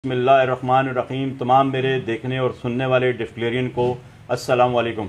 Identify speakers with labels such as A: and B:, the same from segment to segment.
A: बिस्मिल्लाहिर्रहमानिर्रहीम। तमाम मेरे देखने और सुनने वाले डिस्क्लेरियन को अस्सलाम वालेकुम।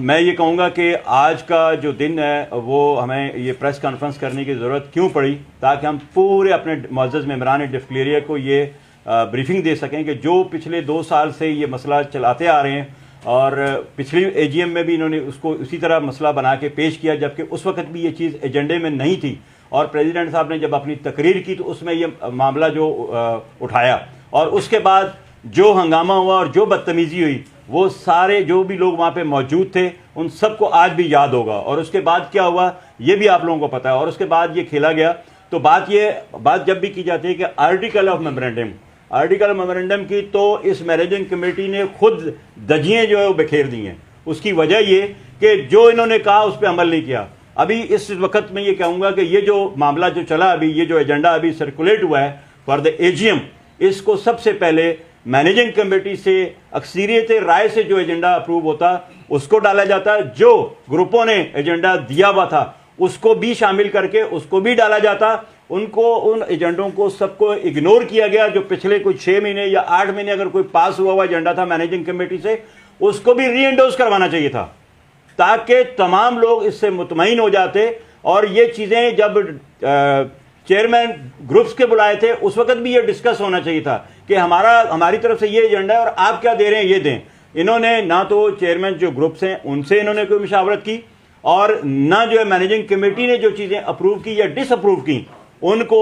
A: मैं ये कहूँगा कि आज का जो दिन है वो हमें ये प्रेस कॉन्फ्रेंस करने की ज़रूरत क्यों पड़ी, ताकि हम पूरे अपने मुअज़्ज़ज़ मेंबरान डिस्क्लेरिया को ये ब्रीफिंग दे सकें कि जो पिछले 2 साल से ये मसला चलाते आ रहे हैं और पिछली एजीएम में भी इन्होंने उसको उसी तरह मसला बना के पेश किया, जबकि उस वक्त भी ये चीज़ एजेंडे में नहीं थी और प्रेसिडेंट साहब ने जब अपनी तकरीर की तो उसमें ये मामला जो उठाया और उसके बाद जो हंगामा हुआ और जो बदतमीज़ी हुई वो सारे जो भी लोग वहाँ पे मौजूद थे उन सबको आज भी याद होगा। और उसके बाद क्या हुआ ये भी आप लोगों को पता है। और उसके बाद ये खेला गया। तो बात जब भी की जाती है कि आर्टिकल ऑफ मेमोरेंडम की, तो इस मैनेजिंग कमेटी ने खुद दजियाँ जो है वो बिखेर दी हैं। उसकी वजह ये कि जो इन्होंने कहा उस पर अमल नहीं किया। अभी इस वक्त में ये कहूँगा कि ये जो मामला जो चला अभी, ये जो एजेंडा अभी सर्कुलेट हुआ है फॉर द एजीएम, इसको सबसे पहले मैनेजिंग कमेटी से अक्सरियत राय से जो एजेंडा अप्रूव होता उसको डाला जाता, जो ग्रुपों ने एजेंडा दिया हुआ था उसको भी शामिल करके उसको भी डाला जाता। उन एजेंडों को सबको इग्नोर किया गया। जो पिछले कोई 6 महीने या 8 महीने अगर कोई पास हुआ एजेंडा था मैनेजिंग कमेटी से, उसको भी री एंडोर्स करवाना चाहिए था, ताकि तमाम लोग इससे मुतमईन हो जाते। और ये चीज़ें जब चेयरमैन ग्रुप्स के बुलाए थे उस वक्त भी ये डिस्कस होना चाहिए था कि हमारी तरफ से ये एजेंडा है और आप क्या दे रहे हैं ये दें। इन्होंने ना तो चेयरमैन जो ग्रुप्स हैं उनसे इन्होंने कोई मुशावरत की और ना जो है मैनेजिंग कमेटी ने जो चीज़ें अप्रूव की या डिसअप्रूव की उनको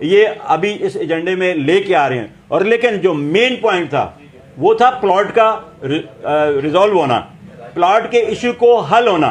A: ये अभी इस एजेंडे में लेके आ रहे हैं। और लेकिन जो मेन पॉइंट था वो था प्लॉट का रिजॉल्व होना, प्लॉट के इशू को हल होना,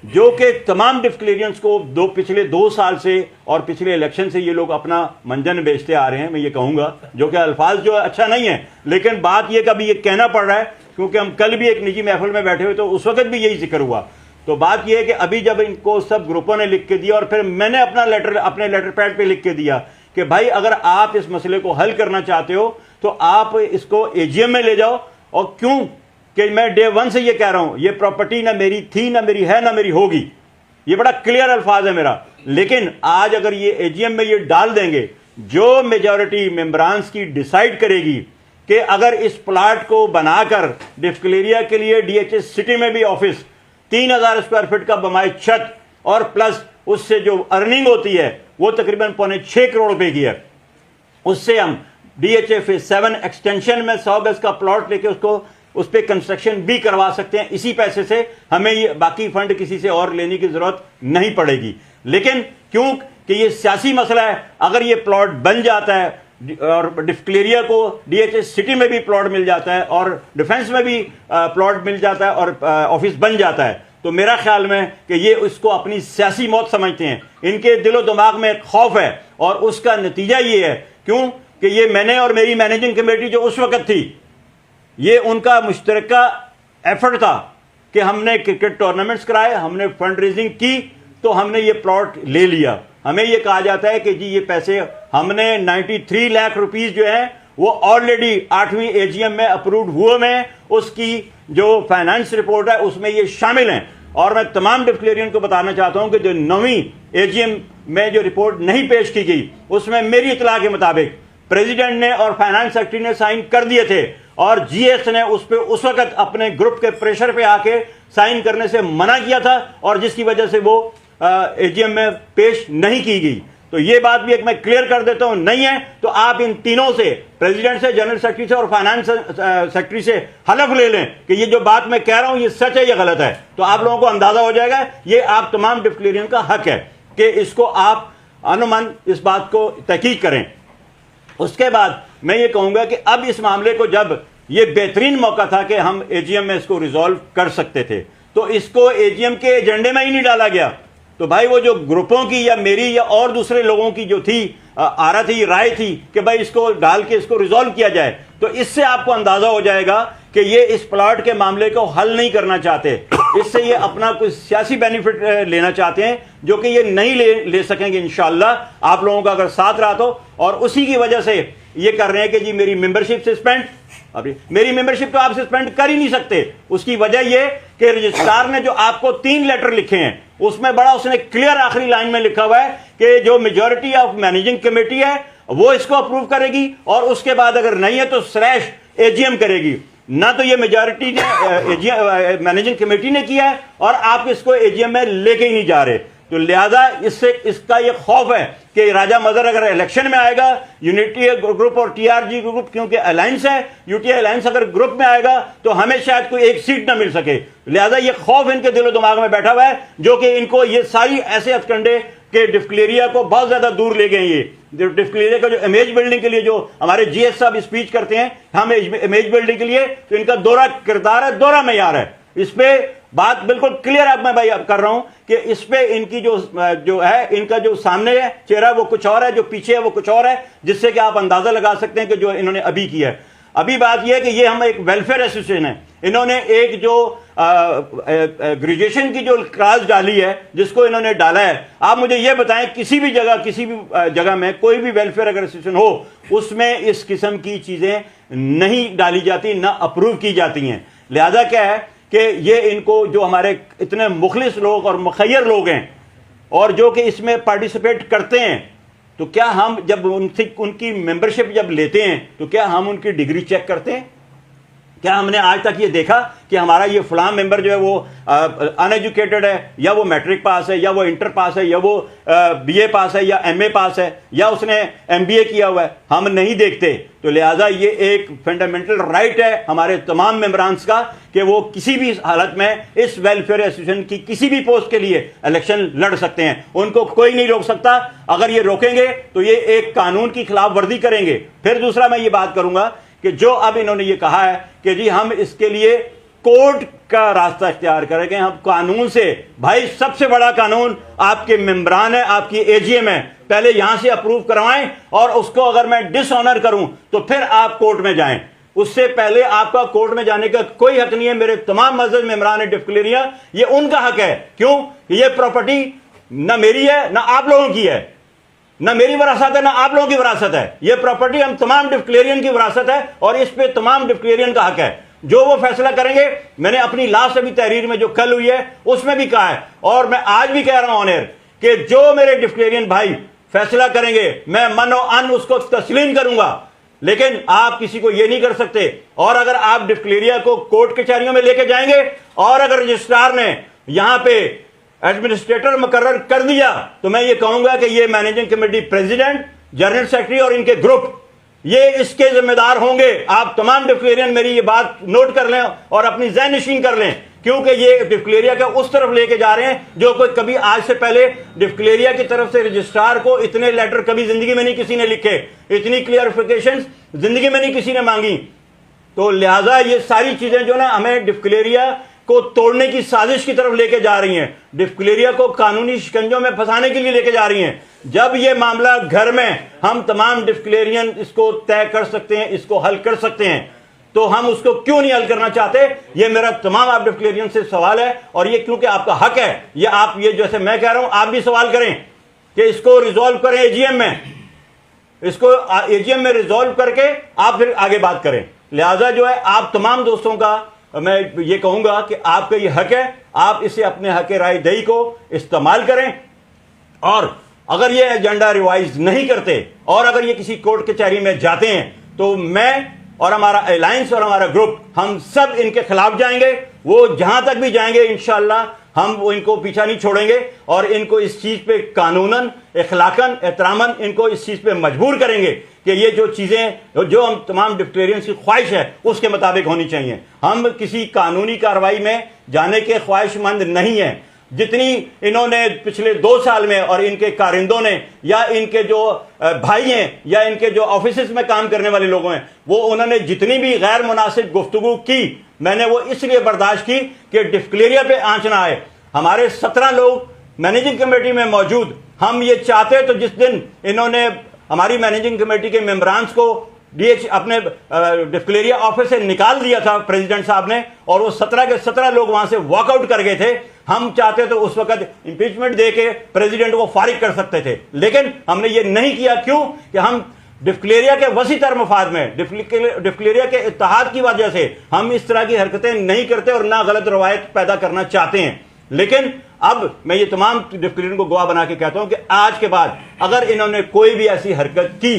A: जो कि तमाम डिस्क्लेरियंस को पिछले 2 साल से और पिछले इलेक्शन से ये लोग अपना मंजन बेचते आ रहे हैं। मैं ये कहूँगा, जो कि अल्फाज जो अच्छा नहीं है, लेकिन बात ये कभी ये कहना पड़ रहा है क्योंकि हम कल भी एक निजी महफिल में बैठे हुए तो उस वक्त भी यही जिक्र हुआ। तो बात यह है कि अभी जब इनको सब ग्रुपों ने लिख के दिया और फिर मैंने अपने लेटर पैड पे लिख के दिया कि भाई अगर आप इस मसले को हल करना चाहते हो तो आप इसको एजीएम में ले जाओ। और क्यों कि मैं डे 1 से ये कह रहा हूं, ये प्रॉपर्टी ना मेरी थी, ना मेरी है, ना मेरी होगी। ये बड़ा क्लियर अल्फाज है मेरा। लेकिन आज अगर ये एजीएम में ये डाल देंगे, जो मेजॉरिटी मेंबरान्स की डिसाइड करेगी कि अगर इस प्लाट को बनाकर डिस्क्लेरिया के लिए डीएचएस सिटी में भी ऑफिस 3000 स्क्वायर फीट का बमाई छत और प्लस उससे जो अर्निंग होती है वो तकरीबन 6.25 करोड़ रुपए की है, उससे हम डीएचए फेज 7 एक्सटेंशन में 100 गज का प्लॉट लेके उसको उस पर कंस्ट्रक्शन भी करवा सकते हैं। इसी पैसे से हमें ये बाकी फंड किसी से और लेने की जरूरत नहीं पड़ेगी। लेकिन क्यों कि ये सियासी मसला है, अगर ये प्लॉट बन जाता है और डिस्क्लेरिया को डीएचएस सिटी में भी प्लॉट मिल जाता है और डिफेंस में भी प्लॉट मिल जाता है और ऑफिस बन जाता है, तो मेरा ख्याल में कि ये उसको अपनी सियासी मौत समझते हैं। इनके दिलो दिमाग में एक खौफ है और उसका नतीजा ये है क्यों कि ये मैंने और मेरी मैनेजिंग कमेटी जो उस वक्त थी, ये उनका मुश्तरका एफर्ट था कि हमने क्रिकेट टूर्नामेंट्स कराए, हमने फंड रेजिंग की, तो हमने ये प्लॉट ले लिया। हमें ये कहा जाता है कि जी ये पैसे हमने 93 लाख रुपीस जो है वो ऑलरेडी 8वीं एजीएम में अप्रूव्ड हुए में, उसकी जो फाइनेंस रिपोर्ट है उसमें ये शामिल हैं। और मैं तमाम डिस्क्लेरियन को बताना चाहता हूं कि जो 9वीं एजीएम में जो रिपोर्ट नहीं पेश की गई उसमें मेरी इतला के मुताबिक प्रेसिडेंट ने और फाइनेंस सेक्रेटरी ने साइन कर दिए थे और जीएस ने उस पर उस वक्त अपने ग्रुप के प्रेशर पे आके साइन करने से मना किया था और जिसकी वजह से वो एजीएम में पेश नहीं की गई। तो ये बात भी एक मैं क्लियर कर देता हूं, नहीं है तो आप इन तीनों से, प्रेसिडेंट से, जनरल सेक्रेटरी से और फाइनेंस सेक्रेटरी से हलफ ले लें कि ये जो बात मैं कह रहा हूं ये सच है या गलत है। तो आप लोगों को अंदाजा हो जाएगा। ये आप तमाम डिस्क्लेरियन का हक है कि इसको आप अनुमान इस बात को तहकीक करें। उसके बाद मैं ये कहूंगा कि अब इस मामले को, जब ये बेहतरीन मौका था कि हम एजीएम में इसको रिजॉल्व कर सकते थे, तो इसको एजीएम के एजेंडे में ही नहीं डाला गया। तो भाई वो जो ग्रुपों की या मेरी या और दूसरे लोगों की जो थी आरा थी, राय थी कि भाई इसको डाल के इसको रिजॉल्व किया जाए, तो इससे आपको अंदाजा हो जाएगा कि ये इस प्लॉट के मामले को हल नहीं करना चाहते। इससे ये अपना कोई सियासी बेनिफिट लेना चाहते हैं जो कि ये नहीं ले सकेंगे इंशाअल्लाह, आप लोगों का अगर साथ रहा तो। और उसी की वजह से ये कर रहे हैं कि जी मेरी मेंबरशिप सस्पेंड। अभी मेरी मेंबरशिप तो आप सस्पेंड कर ही नहीं सकते। उसकी वजह यह कि रजिस्ट्रार ने जो आपको 3 लेटर लिखे हैं उसमें बड़ा उसने क्लियर आखिरी लाइन में लिखा हुआ है कि जो मेजॉरिटी ऑफ मैनेजिंग कमेटी है वो इसको अप्रूव करेगी और उसके बाद अगर नहीं है तो स्लैश एजीएम करेगी। ना तो ये मेजॉरिटी ने मैनेजिंग कमेटी ने किया है और आप इसको एजीएम में लेके ही नहीं जा रहे। तो लिहाजा इससे इसका ये खौफ है कि राजा मदर अगर इलेक्शन में आएगा, यूनिटी ग्रुप और टीआरजी ग्रुप क्योंकि अलायंस है, यूटीआई अलायंस अगर ग्रुप में आएगा तो हमें शायद कोई एक सीट ना मिल सके। लिहाजा ये खौफ इनके दिलो दिमाग में बैठा हुआ है, जो कि इनको ये सारी ऐसे हथकंडे के डिस्क्लेरिया को बहुत ज्यादा दूर ले गए। ये डिस्क्लेरिया का जो इमेज बिल्डिंग के लिए जो हमारे जीएस साहब स्पीच करते हैं हम इमेज बिल्डिंग के लिए, तो इनका दोहरा किरदार है, दोहरा मेयार है। इस पे बात बिल्कुल क्लियर अब मैं भाई कर रहा हूं कि इस पे इनकी जो है, इनका जो सामने है चेहरा वो कुछ और है, जो पीछे है वो कुछ और है, जिससे कि आप अंदाजा लगा सकते हैं कि जो इन्होंने अभी किया है। अभी बात यह है कि ये हम एक वेलफेयर एसोसिएशन है, इन्होंने एक जो ग्रेजुएशन की जो क्लास डाली है जिसको इन्होंने डाला है, आप मुझे ये बताएं किसी भी जगह में कोई भी वेलफेयर अगर एसोसिएशन हो उसमें इस किस्म की चीजें नहीं डाली जाती, ना अप्रूव की जाती हैं। लिहाजा क्या है कि ये इनको जो हमारे इतने मुखलिस लोग और मुखैर लोग हैं और जो कि इसमें पार्टिसिपेट करते हैं, तो क्या हम जब उनकी मेंबरशिप जब लेते हैं तो क्या हम उनकी डिग्री चेक करते हैं? क्या हमने आज तक ये देखा कि हमारा ये फलां मेंबर जो है वो अनएजुकेटेड है, या वो मैट्रिक पास है, या वो इंटर पास है, या वो बीए पास है, या एमए पास है, या उसने एमबीए किया हुआ है? हम नहीं देखते। तो लिहाजा ये एक फंडामेंटल राइट है हमारे तमाम मेंबरान्स का कि वो किसी भी हालत में इस वेलफेयर एसोसिएशन की किसी भी पोस्ट के लिए इलेक्शन लड़ सकते हैं, उनको कोई नहीं रोक सकता। अगर ये रोकेंगे तो ये एक कानून की खिलाफ वर्जी करेंगे। फिर दूसरा मैं ये बात करूंगा कि जो अब इन्होंने ये कहा है कि जी हम इसके लिए कोर्ट का रास्ता इख्तियार करेंगे, हम कानून से, भाई सबसे बड़ा कानून आपके मेंबरान है, आपकी एजीएम है, पहले यहां से अप्रूव करवाएं और उसको अगर मैं डिसऑनर करूं तो फिर आप कोर्ट में जाएं। उससे पहले आपका कोर्ट में जाने का कोई हक नहीं है। मेरे तमाम मजहब मेंबरान डिस्क्लेरिया, ये उनका हक है। क्यों? ये प्रॉपर्टी ना मेरी है ना आप लोगों की है, ना मेरी विरासत है ना आप लोगों की विरासत है। ये प्रॉपर्टी हम तमाम डिस्क्लेरियन की विरासत है और इस पे तमाम डिस्क्लेरियन का हक है। जो वो फैसला करेंगे, मैंने अपनी लास्ट अभी तहरीर में जो कल हुई है उसमें भी कहा है और मैं आज भी कह रहा हूं ऑन एयर कि जो मेरे डिस्क्लेरियन भाई फैसला करेंगे मैं मनो अन उसको तस्लीम करूंगा, लेकिन आप किसी को ये नहीं कर सकते। और अगर आप डिस्क्लेरिया को कोर्ट कचहरियों में लेके जाएंगे और अगर रजिस्ट्रार ने यहां पे एडमिनिस्ट्रेटर मुकर्रर कर दिया तो मैं ये कहूंगा कि ये managing committee president, general secretary और इनके ग्रुप ये इसके जिम्मेदार होंगे। आप तमाम डिस्क्लेरियन मेरी ये बात नोट कर लें और अपनी ज़हन नशीन कर लें, क्योंकि ये डिस्क्लेरिया का उस तरफ लेके जा रहे हैं जो कोई कभी आज से पहले डिस्क्लेरिया की तरफ से रजिस्ट्रार को इतने लेटर कभी जिंदगी में नहीं किसी ने लिखे, इतनी क्लियरिफिकेशन जिंदगी में नहीं किसी ने मांगी। तो लिहाजा ये सारी चीजें जो ना हमें डिस्क्लेरिया को तोड़ने की साजिश की तरफ लेके जा रही हैं, डिस्क्लेरिया को कानूनी शिकंजों में फंसाने के लिए लेके जा रही हैं। जब ये मामला घर में हम तमाम डिस्क्लेरियन इसको तय कर सकते हैं, इसको हल कर सकते हैं, तो हम उसको क्यों नहीं हल करना चाहते? ये मेरा तमाम आप डिस्क्लेरियन से सवाल है और ये क्योंकि आपका हक है। ये आप ये जैसे मैं कह रहा हूं आप भी सवाल करें कि इसको रिजॉल्व करें एजीएम में, इसको एजीएम में रिजॉल्व करके आप फिर आगे बात करें। लिहाजा जो है आप तमाम दोस्तों का मैं ये कहूंगा कि आपका ये हक है, आप इसे अपने हक राय दही को इस्तेमाल करें। और अगर ये एजेंडा रिवाइज नहीं करते और अगर ये किसी कोर्ट कचहरी में जाते हैं तो मैं और हमारा अलायंस और हमारा ग्रुप हम सब इनके खिलाफ जाएंगे। वो जहां तक भी जाएंगे इंशाअल्लाह हम इनको पीछा नहीं छोड़ेंगे और इनको इस चीज पे कानूनन, इखलाकन, एहतरामन इनको इस चीज पे मजबूर करेंगे कि ये जो चीजें जो हम तमाम डिस्क्लेरियंस की ख्वाहिश है उसके मुताबिक होनी चाहिए। हम किसी कानूनी कार्रवाई में जाने के ख्वाहिशमंद नहीं है। जितनी इन्होंने पिछले 2 साल में और इनके कारिंदों ने या इनके जो भाई हैं या इनके जो ऑफिस में काम करने वाले लोगों हैं, वो उन्होंने जितनी भी गैर मुनासिब गुफ्तगू की, मैंने वो इसलिए बर्दाश्त की कि डिस्क्लेरिया पे आंच ना आए। हमारे 17 लोग मैनेजिंग कमेटी में मौजूद, हम ये चाहते तो जिस दिन इन्होंने हमारी मैनेजिंग कमेटी के मेंबरान्स को डीएच अपने डिस्क्लेरिया ऑफिस से निकाल दिया था प्रेसिडेंट साहब ने, और वो 17 के 17 लोग वहां से वॉकआउट कर गए थे। हम चाहते तो उस वक्त इंपीचमेंट दे के प्रेसिडेंट को फारिग कर सकते थे, लेकिन हमने ये नहीं किया। क्यों? कि हम डिस्क्लेरिया के वसी तर मफाद में, डिस्क्लेरिया के इत्तेहाद की वजह से हम इस तरह की हरकतें नहीं करते और ना गलत रवायत पैदा करना चाहते हैं। लेकिन अब मैं ये तमाम डिस्क्लेरियन को गवाह बना के कहता हूं कि आज के बाद अगर इन्होंने कोई भी ऐसी हरकत की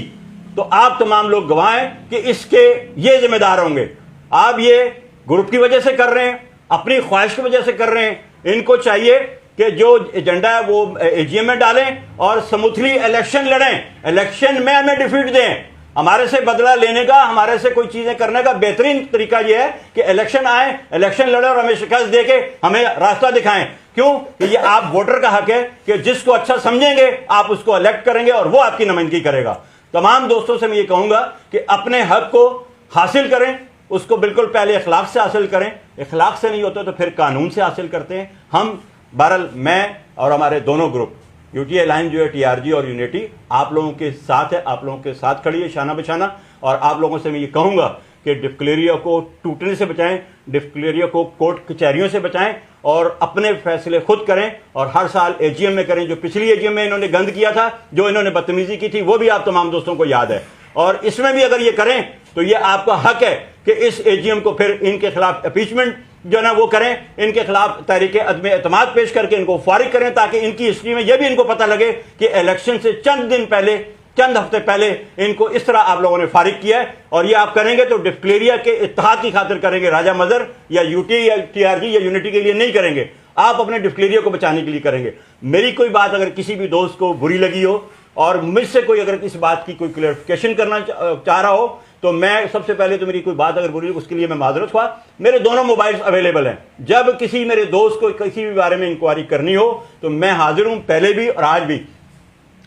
A: तो आप तमाम लोग गवाह हैं कि इसके ये जिम्मेदार होंगे। आप ये ग्रुप की वजह से कर रहे हैं, अपनी ख्वाहिश की वजह से कर रहे हैं। इनको चाहिए कि जो एजेंडा है वो एजीएम में डालें और स्मूथली इलेक्शन लड़ें, इलेक्शन में हमें डिफीट दें। हमारे से बदला लेने का, हमारे से कोई चीजें करने का बेहतरीन तरीका यह है कि इलेक्शन आए, इलेक्शन लड़े और हमें शिकस्त देके हमें रास्ता दिखाएं। क्यों? कि ये आप वोटर का हक है कि जिसको अच्छा समझेंगे आप उसको इलेक्ट करेंगे और वो आपकी नुमाइंदगी करेगा। तमाम दोस्तों से मैं ये कहूंगा कि अपने हक को हासिल करें, उसको बिल्कुल पहले इखलाक से हासिल करें। इखलाक से नहीं होता तो फिर कानून से हासिल करते हैं। हम बहरहाल मैं और हमारे दोनों ग्रुप यूटीए लाइन जो है टीआरजी और यूनिटी आप लोगों के साथ है, आप लोगों के साथ खड़ी है शाना बशाना। और आप लोगों से मैं ये कहूंगा कि डिक्लेरिया को टूटने से बचाएं, डिक्लेरिया को कोर्ट कचहरियों से बचाएं और अपने फैसले खुद करें और हर साल एजीएम में करें। जो पिछली एजीएम में इन्होंने गंद किया था, जो इन्होंने बदतमीजी की थी, वो भी आप तमाम दोस्तों को याद है। और इसमें भी अगर ये करें तो ये आपका हक है कि इस एजीएम को फिर इनके खिलाफ अपीचमेंट जो ना वो करें, इनके खिलाफ तहरीके अदम एतमाद पेश करके इनको फारिग करें, ताकि इनकी हिस्ट्री में यह भी इनको पता लगे कि इलेक्शन से चंद दिन पहले, चंद हफ्ते पहले इनको इस तरह आप लोगों ने फारिग किया है। और ये आप करेंगे तो डिक्लेरिया के इत्तेहाद की खातिर करेंगे, राजा मजर या यूटी या टीआरजी या यूनिटी के लिए नहीं करेंगे। आप अपने डिक्लेरिया को बचाने के लिए करेंगे। मेरी कोई बात अगर किसी भी दोस्त को बुरी लगी हो और मुझसे कोई अगर इस बात की कोई क्लैरिफिकेशन करना चाह रहा हो तो मैं सबसे पहले तो मेरी कोई बात अगर बुरी उसके लिए मैं माजरत हुआ। मेरे दोनों मोबाइल्स अवेलेबल हैं। जब किसी मेरे दोस्त को किसी भी बारे में इंक्वायरी करनी हो तो मैं हाजिर हूं, पहले भी और आज भी।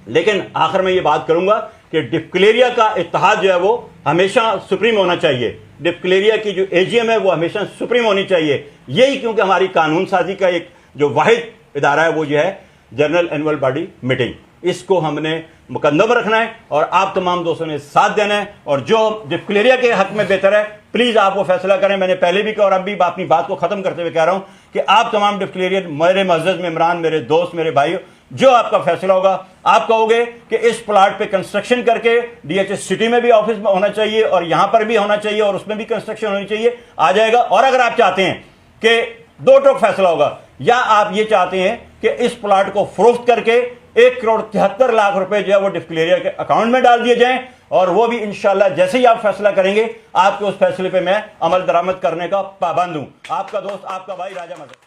A: लेकिन आखिर में ये बात करूंगा कि डिक्लेरिया का इत्तेहाद जो है वो हमेशा सुप्रीम होना चाहिए। डिक्लेरिया की जो एजीएम है वो हमेशा सुप्रीम होनी चाहिए। यही क्योंकि हमारी कानून साजी का एक जो वाहिद इदारा है वो जो है जनरल एनुअल बॉडी मीटिंग, इसको हमने मुकद्दम रखना है और आप तमाम दोस्तों ने साथ देना है। और जो डिक्लेरिया के हक में बेहतर है प्लीज आप वो फैसला करें। मैंने पहले भी कहा और अब भी अपनी बात को खत्म करते हुए कह रहा हूं कि आप तमाम डिक्लेरिया, मेरे मअज़्ज़ज़ मेंबरान, मेरे दोस्त, मेरे भाई, जो आपका फैसला होगा, आप कहोगे कि इस प्लाट पे कंस्ट्रक्शन करके डीएचएस सिटी में भी ऑफिस में होना चाहिए और यहां पर भी होना चाहिए और उसमें भी कंस्ट्रक्शन होनी चाहिए, आ जाएगा। और अगर आप चाहते हैं कि दो टोक फैसला होगा, या आप ये चाहते हैं कि इस प्लाट को फरोख्त करके 1,73,00,000 रुपए जो है वो डिक्लेरिया के अकाउंट में डाल दिए जाएं, और वो भी इंशाल्लाह जैसे ही आप फैसला करेंगे आपके उस फैसले पे मैं अमल दरामद करने का पाबंद हूं। आपका दोस्त, आपका भाई राजा मजहर।